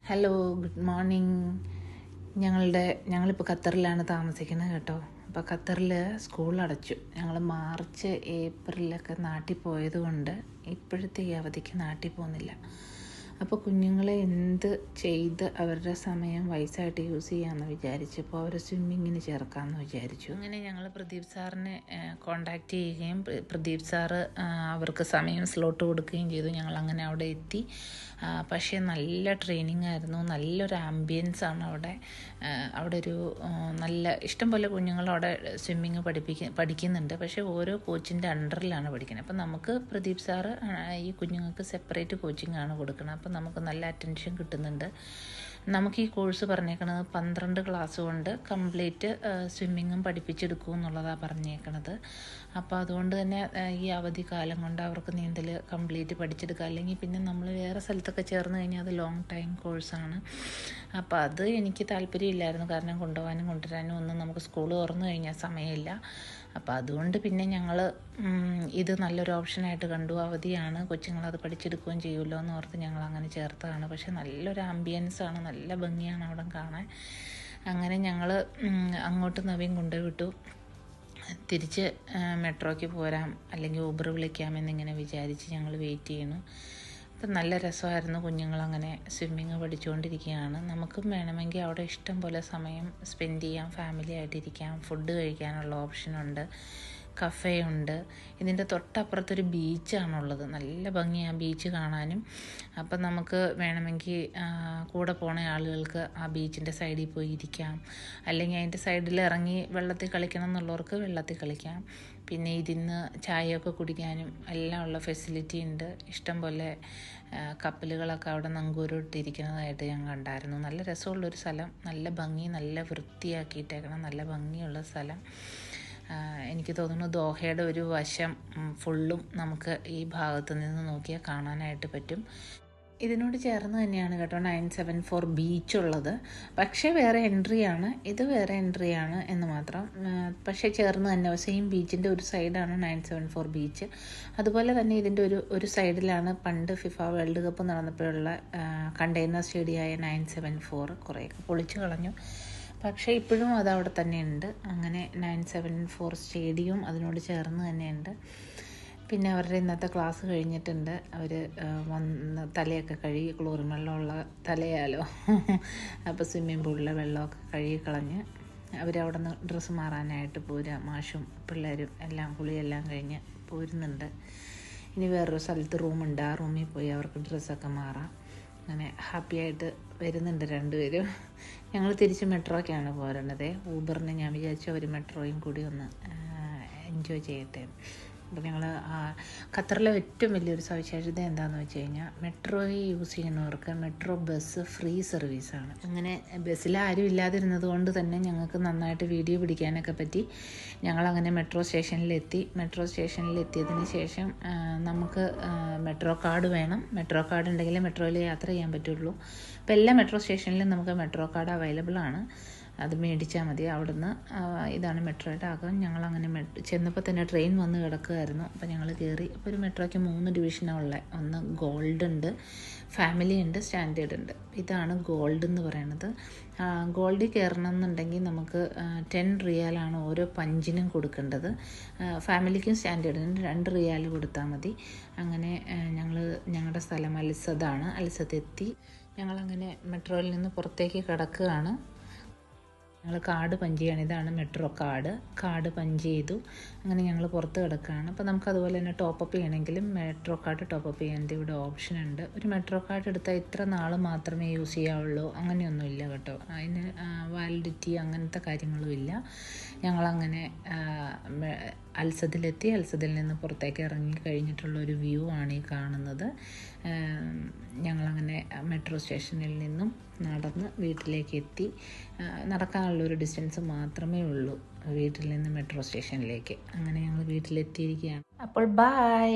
Hello, good morning. ഞങ്ങളിപ്പോൾ ഖത്തറിലാണ് താമസിക്കുന്നത് കേട്ടോ. അപ്പോൾ ഖത്തറിൽ സ്കൂൾ അടച്ചു. ഞങ്ങൾ മാർച്ച് ഏപ്രിലൊക്കെ നാട്ടിൽ പോയതുകൊണ്ട് ഇപ്പോഴത്തെ ഈ അവധിക്ക് നാട്ടിൽ പോകുന്നില്ല. അപ്പോൾ കുഞ്ഞുങ്ങളെ എന്ത് ചെയ്ത് അവരുടെ സമയം വയസ്സായിട്ട് യൂസ് ചെയ്യാമെന്ന് വിചാരിച്ചു. അപ്പോൾ അവരെ സ്വിമ്മിങ്ങിന് ചേർക്കാമെന്ന് വിചാരിച്ചു. അങ്ങനെ ഞങ്ങൾ പ്രദീപ് സാറിനെ കോണ്ടാക്ട് ചെയ്യുകയും പ്രദീപ് സാറ് അവർക്ക് സമയം സ്ലോട്ട് കൊടുക്കുകയും ചെയ്തു. ഞങ്ങളങ്ങനെ അവിടെ എത്തി. പക്ഷേ നല്ല ട്രെയിനിങ് ആയിരുന്നു, നല്ലൊരു ആംബിയൻസ് ആണ് അവിടെ. അവിടെ ഒരു നല്ല ഇഷ്ടം പോലെ കുഞ്ഞുങ്ങൾ അവിടെ സ്വിമ്മിങ് പഠിക്കുന്നുണ്ട്. പക്ഷേ ഓരോ കോച്ചിൻ്റെ അണ്ടറിലാണ് പഠിക്കുന്നത്. അപ്പം നമുക്ക് പ്രദീപ് സാറ് ഈ കുഞ്ഞുങ്ങൾക്ക് സെപ്പറേറ്റ് കോച്ചിങ് ആണ് കൊടുക്കുന്നത്. അപ്പം നമുക്ക് നല്ല അറ്റൻഷൻ കിട്ടുന്നുണ്ട്. നമുക്ക് ഈ കോഴ്സ് പറഞ്ഞേക്കണത് 12 ക്ലാസ് കൊണ്ട് കംപ്ലീറ്റ് സ്വിമ്മിങ്ങും പഠിപ്പിച്ചെടുക്കും എന്നുള്ളതാണ് പറഞ്ഞേക്കണത്. അപ്പോൾ അതുകൊണ്ട് തന്നെ ഈ അവധി കാലം കൊണ്ട് അവർക്ക് നീന്തൽ കംപ്ലീറ്റ് പഠിച്ചെടുക്കുക. അല്ലെങ്കിൽ പിന്നെ നമ്മൾ വേറെ സ്ഥലത്തൊക്കെ ചേർന്ന് കഴിഞ്ഞാൽ അത് ലോങ് ടൈം കോഴ്സാണ്. അപ്പോൾ അത് എനിക്ക് താല്പര്യമില്ലായിരുന്നു. കാരണം കൊണ്ടുപോകാനും കൊണ്ടുവരാനും ഒന്നും നമുക്ക് സ്കൂൾ തുറന്നു കഴിഞ്ഞാൽ സമയമില്ല. അപ്പോൾ അതുകൊണ്ട് പിന്നെ ഞങ്ങൾ ഇത് നല്ലൊരു ഓപ്ഷനായിട്ട് കണ്ടു. അവധിയാണ്, കൊച്ചുങ്ങളത് പഠിച്ചെടുക്കുകയും ചെയ്യുമല്ലോ എന്ന് ഓർത്ത് ഞങ്ങൾ അങ്ങനെ ചേർത്തതാണ്. പക്ഷേ നല്ലൊരു ആംബിയൻസാണ്, നല്ല ഭംഗിയാണ് അവിടെ കാണാൻ. അങ്ങനെ ഞങ്ങൾ അങ്ങോട്ട് നവീൻ കൊണ്ടുവിട്ടു. തിരിച്ച് മെട്രോയ്ക്ക് പോരാം അല്ലെങ്കിൽ ഊബർ വിളിക്കാമെന്നിങ്ങനെ വിചാരിച്ച് ഞങ്ങൾ വെയിറ്റ് ചെയ്യുന്നു. അപ്പം നല്ല രസമായിരുന്നു. കുഞ്ഞുങ്ങളങ്ങനെ സ്വിമ്മിങ് പഠിച്ചുകൊണ്ടിരിക്കുകയാണ്. നമുക്കും വേണമെങ്കിൽ അവിടെ ഇഷ്ടം പോലെ സമയം സ്പെൻഡ് ചെയ്യാം, ഫാമിലി ആയിട്ടിരിക്കാം, ഫുഡ് കഴിക്കാനുള്ള ഓപ്ഷനുണ്ട്, കഫേ ഉണ്ട്. ഇതിൻ്റെ തൊട്ടപ്പുറത്തൊരു ബീച്ചാണുള്ളത്. നല്ല ഭംഗിയാണ് ബീച്ച് കാണാനും. അപ്പം നമുക്ക് വേണമെങ്കിൽ കൂടെ പോണ ആളുകൾക്ക് ആ ബീച്ചിൻ്റെ സൈഡിൽ പോയി ഇരിക്കാം, അല്ലെങ്കിൽ അതിൻ്റെ സൈഡിൽ ഇറങ്ങി വെള്ളത്തിൽ കളിക്കണം എന്നുള്ളവർക്ക് വെള്ളത്തിൽ കളിക്കാം. പിന്നെ ഇരുന്ന് ചായയൊക്കെ കുടിക്കാനും എല്ലാം ഉള്ള ഫെസിലിറ്റി ഉണ്ട്. ഇഷ്ടം പോലെ കപ്പലുകളൊക്കെ അവിടെ നങ്കൂരിട്ടിരിക്കുന്നതായിട്ട് ഞാൻ കണ്ടായിരുന്നു. നല്ല രസമുള്ളൊരു സ്ഥലം, നല്ല ഭംഗി, നല്ല വൃത്തിയാക്കിയിട്ടേക്കണം, നല്ല ഭംഗിയുള്ള സ്ഥലം. എനിക്ക് തോന്നുന്നു ദോഹയുടെ ഒരു വശം ഫുള്ളും നമുക്ക് ഈ ഭാഗത്ത് നിന്ന് നോക്കിയാൽ കാണാനായിട്ട് പറ്റും. ഇതിനോട് ചേർന്ന് തന്നെയാണ് കേട്ടോ 974 ബീച്ചുള്ളത്. പക്ഷേ വേറെ എൻട്രിയാണ്, ഇത് വേറെ എൻട്രിയാണ് എന്ന് മാത്രം. പക്ഷേ ചേർന്ന് തന്നെ സെയിം ബീച്ചിൻ്റെ ഒരു സൈഡാണ് 974 ബീച്ച്. അതുപോലെ തന്നെ ഇതിൻ്റെ ഒരു സൈഡിലാണ് പണ്ട് ഫിഫ വേൾഡ് കപ്പ് നടന്നപ്പോഴുള്ള കണ്ടെയ്നർ സ്റ്റേഡിയമായ 974. കുറേയൊക്കെ പൊളിച്ചു കളഞ്ഞു, പക്ഷേ ഇപ്പോഴും അതവിടെ തന്നെ ഉണ്ട്. അങ്ങനെ 974 സ്റ്റേഡിയവും അതിനോട് ചേർന്ന് തന്നെയുണ്ട്. പിന്നെ അവരുടെ ഇന്നത്തെ ക്ലാസ് കഴിഞ്ഞിട്ടുണ്ട്. അവർ വന്ന് തലയൊക്കെ കഴുകി, ക്ലോറിൻ വെള്ളമുള്ള തലയാലോ അപ്പോൾ സ്വിമ്മിംഗ് പൂളിലെ വെള്ളമൊക്കെ കഴുകി കളഞ്ഞ് അവരവിടെ നിന്ന് ഡ്രസ്സ് മാറാനായിട്ട് പോരുക. മാഷും പിള്ളേരും എല്ലാം കുളിയെല്ലാം കഴിഞ്ഞ് പോരുന്നുണ്ട്. ഇനി വേറൊരു സ്ഥലത്ത് റൂമുണ്ട്, ആ റൂമിൽ പോയി അവർക്ക് ഡ്രസ്സൊക്കെ മാറാം. അങ്ങനെ ഹാപ്പിയായിട്ട് വരുന്നുണ്ട് രണ്ടുപേരും. ഞങ്ങൾ തിരിച്ച് മെട്രോയ്ക്കാണ് പോരുന്നത്. ഊബറിന് ഞാൻ വിചാരിച്ചു അവർ മെട്രോയും കൂടി ഒന്ന് എൻജോയ് ചെയ്യട്ടെ. അപ്പോൾ ഞങ്ങൾ ഖത്തറിലെ ഏറ്റവും വലിയൊരു സവിശേഷത എന്താണെന്ന് വെച്ച് കഴിഞ്ഞാൽ മെട്രോയെ യൂസ് ചെയ്യുന്നവർക്ക് മെട്രോ ബസ് ഫ്രീ സർവീസാണ്. അങ്ങനെ ബസ്സിൽ ആരും ഇല്ലാതിരുന്നത് കൊണ്ട് തന്നെ ഞങ്ങൾക്ക് നന്നായിട്ട് വീഡിയോ പിടിക്കാനൊക്കെ പറ്റി. ഞങ്ങളങ്ങനെ മെട്രോ സ്റ്റേഷനിലെത്തി. മെട്രോ സ്റ്റേഷനിലെത്തിയതിന് ശേഷം നമുക്ക് മെട്രോ കാർഡ് വേണം. മെട്രോ കാർഡ് ഉണ്ടെങ്കിലേ മെട്രോയിൽ യാത്ര ചെയ്യാൻ പറ്റുള്ളൂ. അപ്പോൾ എല്ലാ മെട്രോ സ്റ്റേഷനിലും നമുക്ക് മെട്രോ കാർഡ് അവൈലബിൾ ആണ്. അത് മേടിച്ചാൽ മതി. അവിടുന്ന് ഇതാണ് മെട്രോയുടെ അകം. ഞങ്ങളങ്ങനെ ചെന്നപ്പോൾ തന്നെ ട്രെയിൻ വന്ന് കിടക്കുമായിരുന്നു. അപ്പോൾ ഞങ്ങൾ കയറി. അപ്പോൾ ഒരു മെട്രോയ്ക്ക് 3 ഡിവിഷനാണ് ഉള്ളത്. ഒന്ന് ഗോൾഡ് ഉണ്ട്, ഫാമിലി ഉണ്ട്, സ്റ്റാൻഡേർഡ് ഉണ്ട്. ഇതാണ് ഗോൾഡ് എന്ന് പറയുന്നത്. ഗോൾഡിൽ കയറണം എന്നുണ്ടെങ്കിൽ നമുക്ക് 10 റിയാലാണ് ഓരോ പഞ്ചിനും കൊടുക്കേണ്ടത്. ഫാമിലിക്കും സ്റ്റാൻഡേർഡിനും 2 റിയാൽ കൊടുത്താൽ മതി. അങ്ങനെ ഞങ്ങളുടെ സ്ഥലം അൽസദാണ്. അൽസദെത്തി ഞങ്ങളങ്ങനെ മെട്രോയിൽ നിന്ന് പുറത്തേക്ക് കിടക്കുകയാണ്. ഞങ്ങൾ കാർഡ് പഞ്ച് ചെയ്യണം. ഇതാണ് മെട്രോ കാർഡ് പഞ്ച് ചെയ്തു. അങ്ങനെ ഞങ്ങൾ പുറത്ത് കിടക്കുകയാണ്. അപ്പോൾ നമുക്ക് അതുപോലെ തന്നെ ടോപ്പപ്പ് ചെയ്യണമെങ്കിലും മെട്രോ കാർഡ് ടോപ്പപ്പ് ചെയ്യാൻ ഇവിടെ ഓപ്ഷൻ ഉണ്ട്. ഒരു മെട്രോ കാർഡ് എടുത്താൽ ഇത്ര നാൾ മാത്രമേ യൂസ് ചെയ്യാവുള്ളൂ അങ്ങനെയൊന്നുമില്ല കേട്ടോ. അതിന് വാലിഡിറ്റി അങ്ങനത്തെ കാര്യങ്ങളും ഇല്ല. ഞങ്ങളങ്ങനെ അൽസദിലെത്തി. അൽസദിൽ നിന്ന് പുറത്തേക്ക് ഇറങ്ങി കഴിഞ്ഞിട്ടുള്ളൊരു വ്യൂ ആണ് ഈ കാണുന്നത്. ഞങ്ങളങ്ങനെ മെട്രോ സ്റ്റേഷനിൽ നിന്നും നടന്ന് വീട്ടിലേക്ക് എത്തി. നടക്കാനുള്ളൊരു ഡിസ്റ്റൻസ് മാത്രമേ ഉള്ളൂ വീട്ടിൽ നിന്ന് മെട്രോ സ്റ്റേഷനിലേക്ക്. അങ്ങനെ ഞങ്ങൾ വീട്ടിലെത്തിയിരിക്കുകയാണ്. അപ്പോൾ ബൈ.